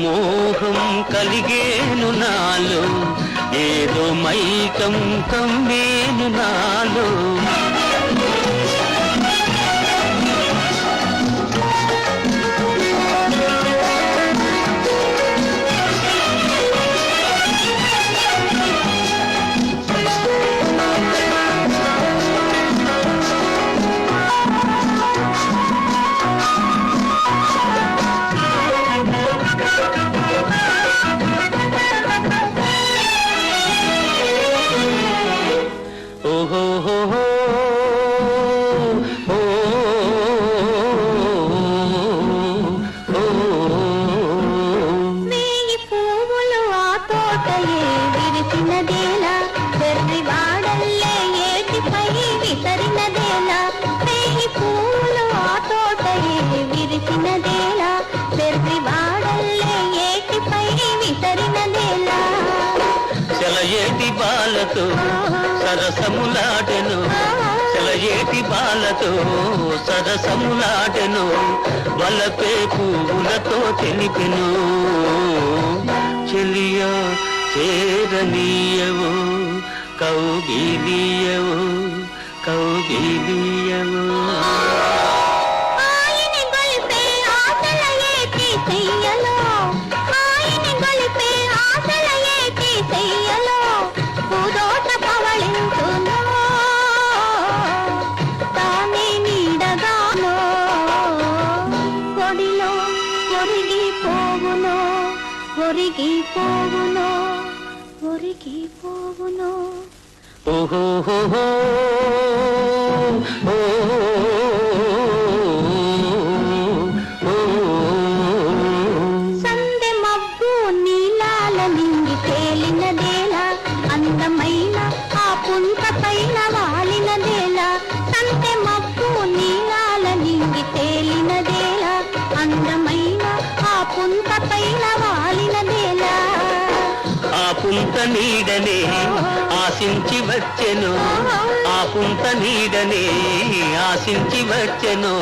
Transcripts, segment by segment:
మోహం కలిగేను నాలో, ఏదో మైకం కమ్మేను నాలో. సెలయేటి బాలతో సరసములాటెను, సెలయేటి బాలతో సరసములాటెను, వలపే పువ్వులతో తెలిపెను. చెలియా చేరనీయవు, కౌగిలియవు కౌగిలియవు. ఒరిగిపోవునో ఒరిగిపోవునో. ఓహో సందె మబ్బు నీలాల నింగి తేలినదేలా, అందమైన ఆ పుంత పైన వాలినదేలా. సందె మబ్బు నీలాల నింగి తేలినదేలా, అందమైన ఆ పుంత పైన వాలినదేలా. ఆ పుంత నీడనే ఆశించి వచ్చెను, ఆ పుంత నీడనే ఆశించి వచ్చెను,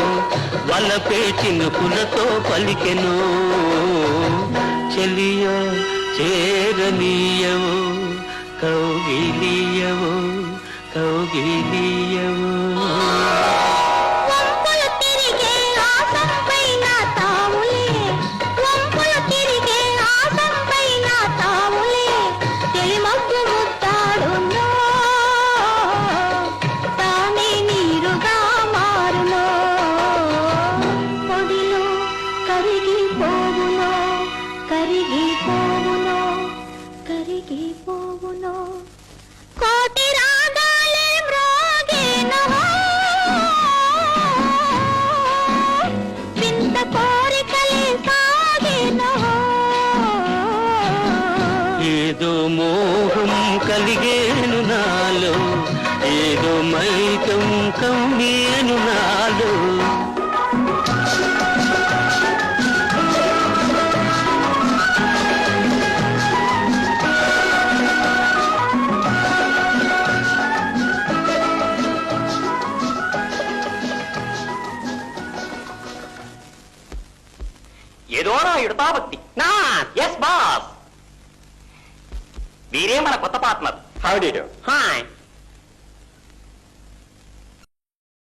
వలపే చినుకులతో పలికెను. చెలియా చేరనీయవు, కౌగిలియవు కౌగిలియవు. కోటి రాగాలే మ్రోగేనో, వింత కోరికలే సాగేనో. ఏదో మోహం కలిగేను నాలో, ఏదో మైకం కమ్మేను నాలో. ఏదోనా ఇడతావత్తి నా ఎస్ బాస్. వీరే మన కొత్త partner. How do you do? Hi.